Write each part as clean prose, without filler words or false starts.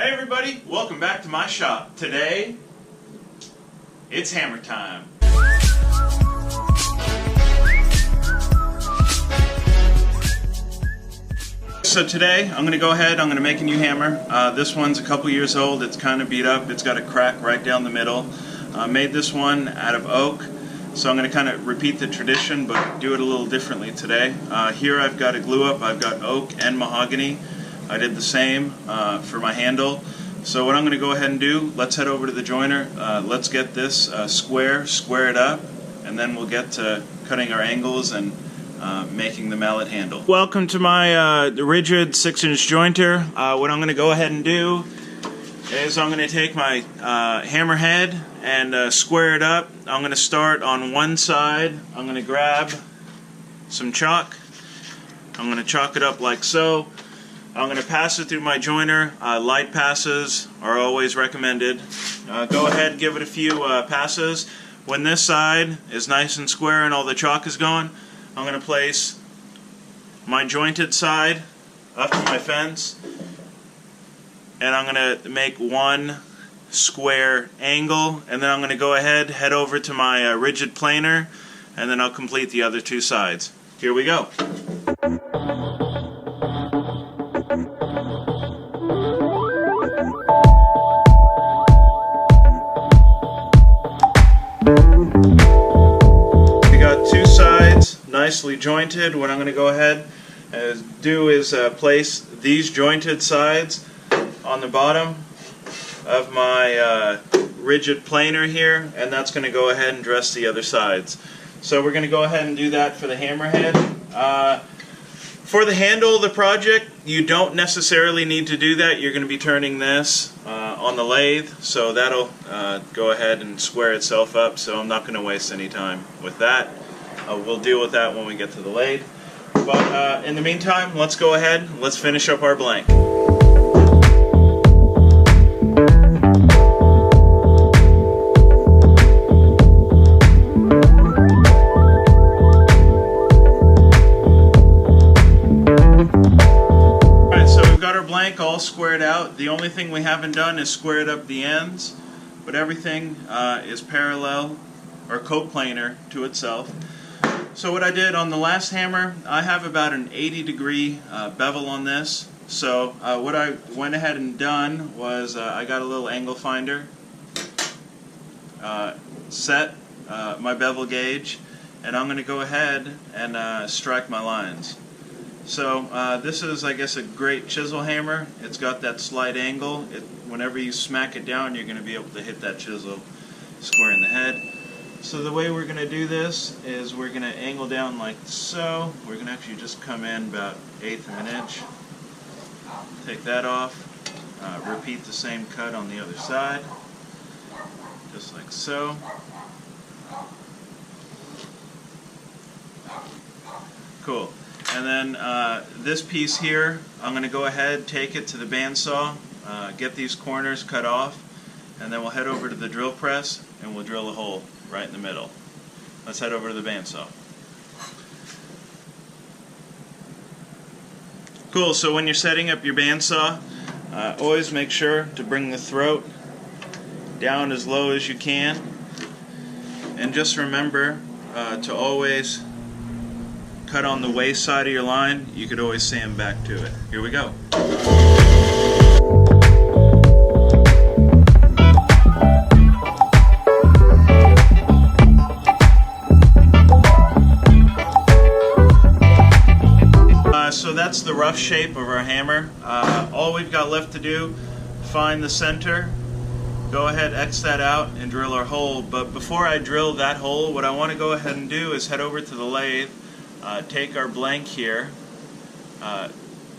Hey everybody, welcome back to my shop. Today, it's hammer time. So today, I'm going to go ahead, I'm going to make a new hammer. This one's a couple years old, it's kind of beat up, it's got a crack right down the middle. Made this one out of oak, so I'm going to kind of repeat the tradition, but do it a little differently today. Here I've got a glue up, I've got oak and mahogany. I did the same for my handle. So what I'm going to go ahead and do, let's head over to the joiner, let's get this square it up, and then we'll get to cutting our angles and making the mallet handle. Welcome to my rigid 6-inch jointer. What I'm going to go ahead and do is I'm going to take my hammer head and square it up. I'm going to start on one side. I'm going to grab some chalk. I'm going to chalk it up like so. I'm going to pass it through my joiner. Light passes are always recommended. Go ahead and give it a few passes. When this side is nice and square and all the chalk is gone, I'm going to place my jointed side up to my fence, and I'm going to make one square angle, and then I'm going to go ahead, head over to my rigid planer, and then I'll complete the other two sides. Here we go. We got two sides nicely jointed. What I'm going to go ahead and do is place these jointed sides on the bottom of my rigid planer here, and that's going to go ahead and dress the other sides. So we're going to go ahead and do that for the hammerhead. For the handle of the project, you don't necessarily need to do that. You're going to be turning this on the lathe, so that'll go ahead and square itself up, so I'm not going to waste any time with that. We'll deal with that when we get to the lathe. But in the meantime, let's go ahead, let's finish up our blank. All squared out. The only thing we haven't done is squared up the ends, but everything is parallel or coplanar to itself. So what I did on the last hammer, I have about an 80-degree bevel on this. So what I went ahead and done was I got a little angle finder, set my bevel gauge, and I'm going to go ahead and strike my lines. So this is, I guess, a great chisel hammer. It's got that slight angle. Whenever you smack it down, you're going to be able to hit that chisel square in the head. So the way we're going to do this is we're going to angle down like so. We're going to actually just come in about 1/8 of an inch. Take that off. Repeat the same cut on the other side. Just like so. Cool. And then this piece here, I'm going to go ahead, take it to the bandsaw, get these corners cut off, and then we'll head over to the drill press and we'll drill a hole right in the middle. Let's head over to the bandsaw. Cool, so when you're setting up your bandsaw, always make sure to bring the throat down as low as you can, and just remember to always cut on the waist side of your line. You could always sand back to it. Here we go. So that's the rough shape of our hammer. All we've got left to do, find the center, go ahead, X that out, and drill our hole. But before I drill that hole, what I want to go ahead and do is head over to the lathe, take our blank here,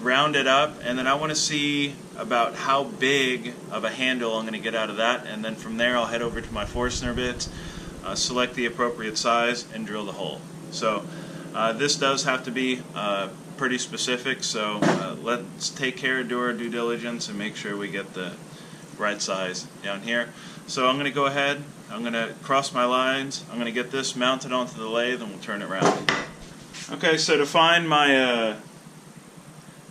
round it up, and then I want to see about how big of a handle I'm going to get out of that, and then from there I'll head over to my Forstner bits, select the appropriate size, and drill the hole. So this does have to be pretty specific, so let's take care, do our due diligence, and make sure we get the right size down here. So I'm going to go ahead, I'm going to cross my lines, I'm going to get this mounted onto the lathe, and we'll turn it around. Okay, so to find my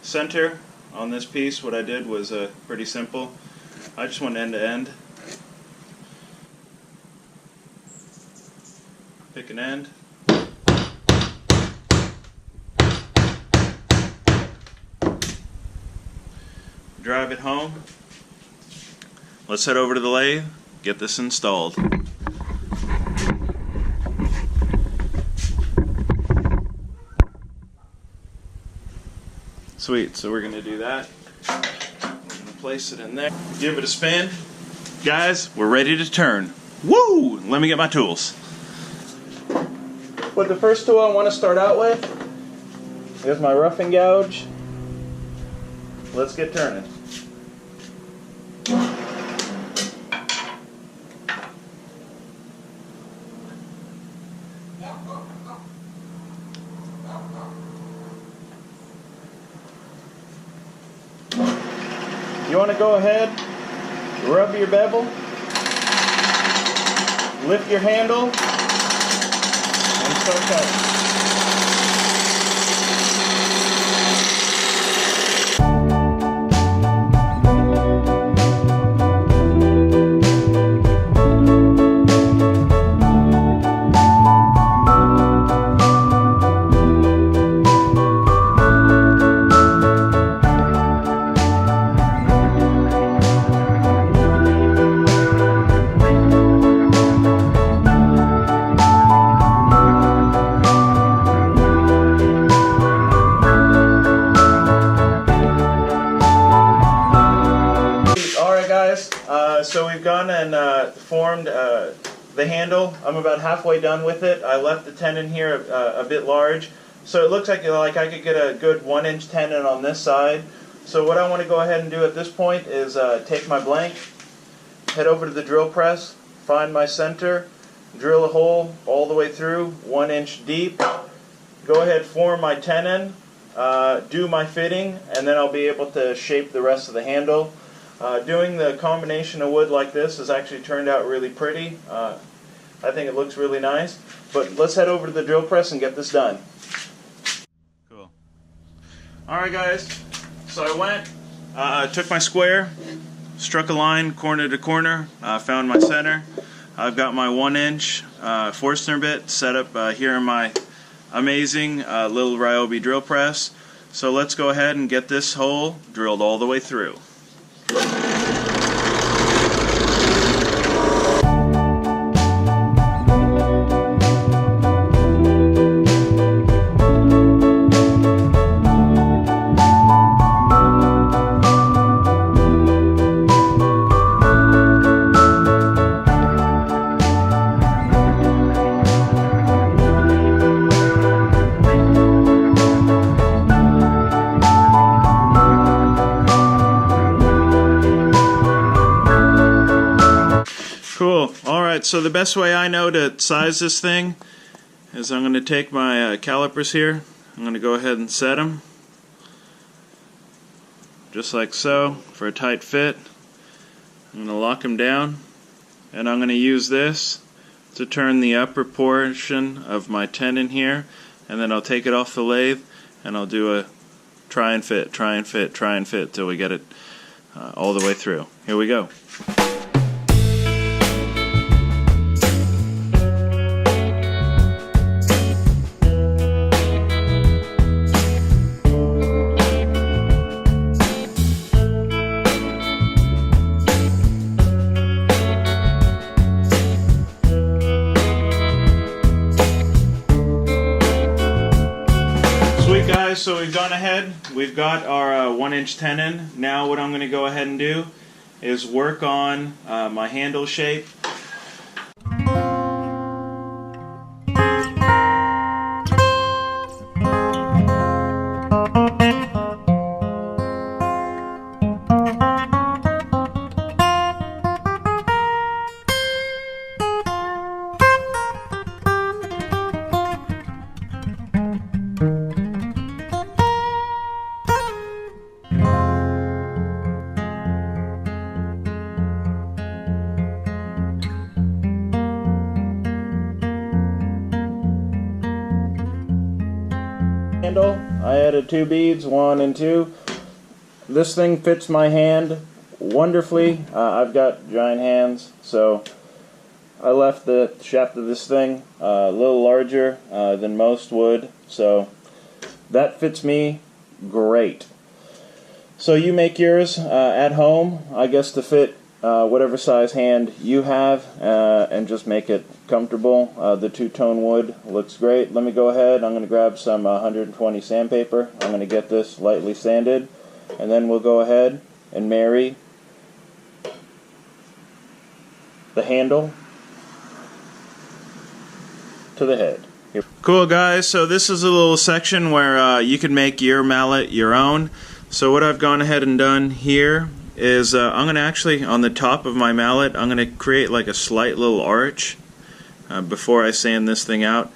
center on this piece, what I did was pretty simple. I just went end to end. Pick an end. Drive it home. Let's head over to the lathe, get this installed. Sweet, so we're going to do that. We're going to place it in there. Give it a spin. Guys, we're ready to turn. Woo! Let me get my tools. But the first tool I want to start out with is my roughing gouge. Let's get turning. You want to go ahead, rub your bevel, lift your handle, and start cutting. So we've gone and formed the handle. I'm about halfway done with it. I left the tenon here a bit large, so it looks like I could get a good 1-inch tenon on this side. So what I want to go ahead and do at this point is take my blank, head over to the drill press, find my center, drill a hole all the way through, 1 inch deep. Go ahead, form my tenon, do my fitting, and then I'll be able to shape the rest of the handle. Doing the combination of wood like this has actually turned out really pretty. I think it looks really nice. But let's head over to the drill press and get this done. Cool. Alright guys, so I went, took my square, struck a line corner to corner, found my center. I've got my 1-inch Forstner bit set up here in my amazing little Ryobi drill press. So let's go ahead and get this hole drilled all the way through. Cool. Alright, so the best way I know to size this thing is I'm going to take my calipers here. I'm going to go ahead and set them just like so for a tight fit. I'm going to lock them down, and I'm going to use this to turn the upper portion of my tenon here, and then I'll take it off the lathe and I'll do a try and fit till we get it all the way through. Here we go. So we've gone ahead, we've got our 1-inch tenon. Now what I'm going to go ahead and do is work on my handle shape. Handle, I added 2 beads, 1 and 2. this thing fits my hand wonderfully. I've got giant hands, so I left the shaft of this thing a little larger than most would, so that fits me great. So you make yours at home, I guess, to fit whatever size hand you have, and just make it comfortable. The two-tone wood looks great. Let me go ahead. I'm going to grab some 120 sandpaper. I'm going to get this lightly sanded, and then we'll go ahead and marry the handle to the head. Here. Cool, guys. So this is a little section where you can make your mallet your own. So what I've gone ahead and done here is I'm going to actually, on the top of my mallet, I'm going to create like a slight little arch before I sand this thing out.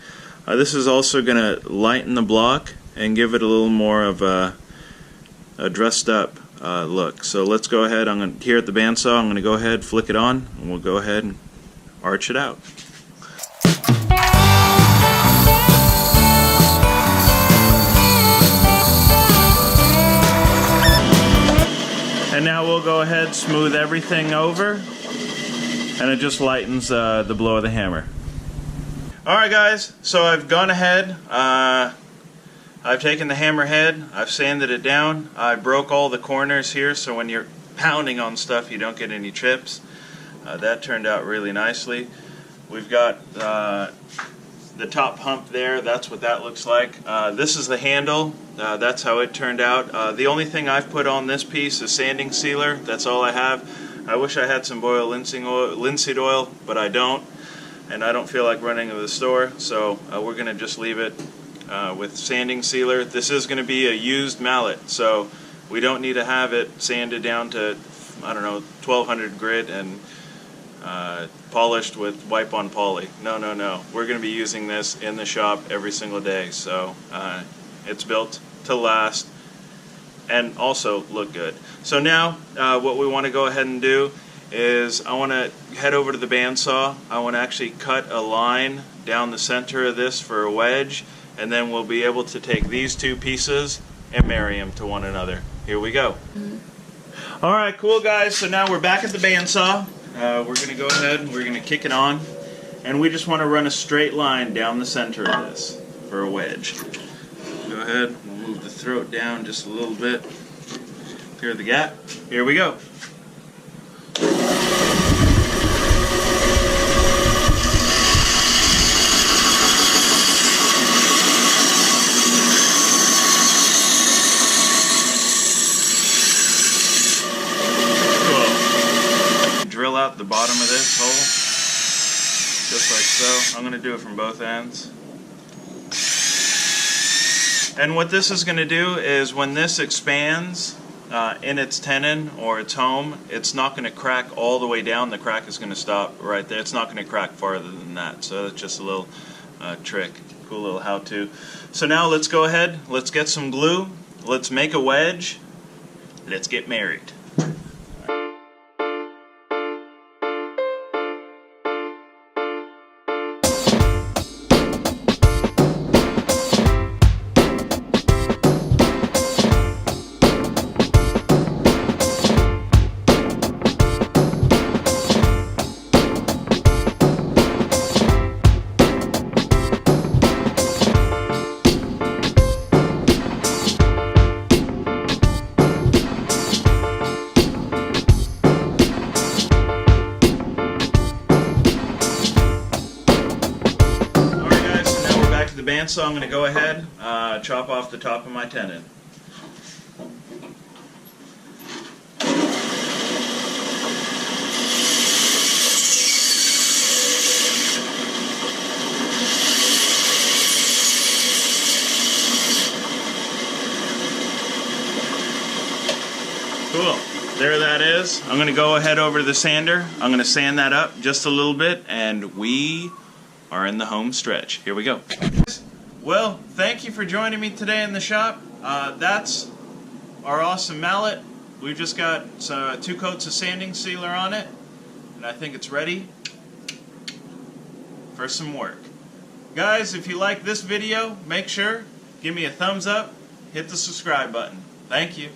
This is also going to lighten the block and give it a little more of a dressed up look. So let's go ahead. Here at the bandsaw, I'm going to go ahead, flick it on, and we'll go ahead and arch it out. And now we'll go ahead, smooth everything over, and it just lightens the blow of the hammer. Alright guys, so I've gone ahead, I've taken the hammer head, I've sanded it down, I broke all the corners here so when you're pounding on stuff you don't get any chips. That turned out really nicely. We've got the top hump there, that's what that looks like. This is the handle, that's how it turned out. The only thing I've put on this piece is sanding sealer, that's all I have. I wish I had some Boyle linseed oil, but I don't, and I don't feel like running to the store, so we're going to just leave it with sanding sealer. This is going to be a used mallet, so we don't need to have it sanded down to, I don't know, 1200 grit and polished with wipe-on poly. No, no, no. We're going to be using this in the shop every single day, so it's built to last and also look good. So now what we want to go ahead and do is I want to head over to the bandsaw. I want to actually cut a line down the center of this for a wedge, and then we'll be able to take these two pieces and marry them to one another. Here we go. Alright, cool guys, so now we're back at the bandsaw. We're going to go ahead and we're going to kick it on, and we just want to run a straight line down the center of this for a wedge. Go ahead, we'll move the throat down just a little bit, clear the gap. Here we go. Drill out the bottom of this hole, just like so. I'm going to do it from both ends. And what this is going to do is when this expands in its tenon or its home, it's not going to crack all the way down. The crack is going to stop right there. It's not going to crack farther than that. So that's just a little trick, cool little how-to. So now let's go ahead, let's get some glue, let's make a wedge, let's get married. So I'm going to go ahead, chop off the top of my tenon. Cool. There that is. I'm going to go ahead over to the sander. I'm going to sand that up just a little bit, and we are in the home stretch. Here we go. Well, thank you for joining me today in the shop. That's our awesome mallet. We've just got 2 coats of sanding sealer on it, and I think it's ready for some work. Guys, if you like this video, make sure, give me a thumbs up, hit the subscribe button. Thank you.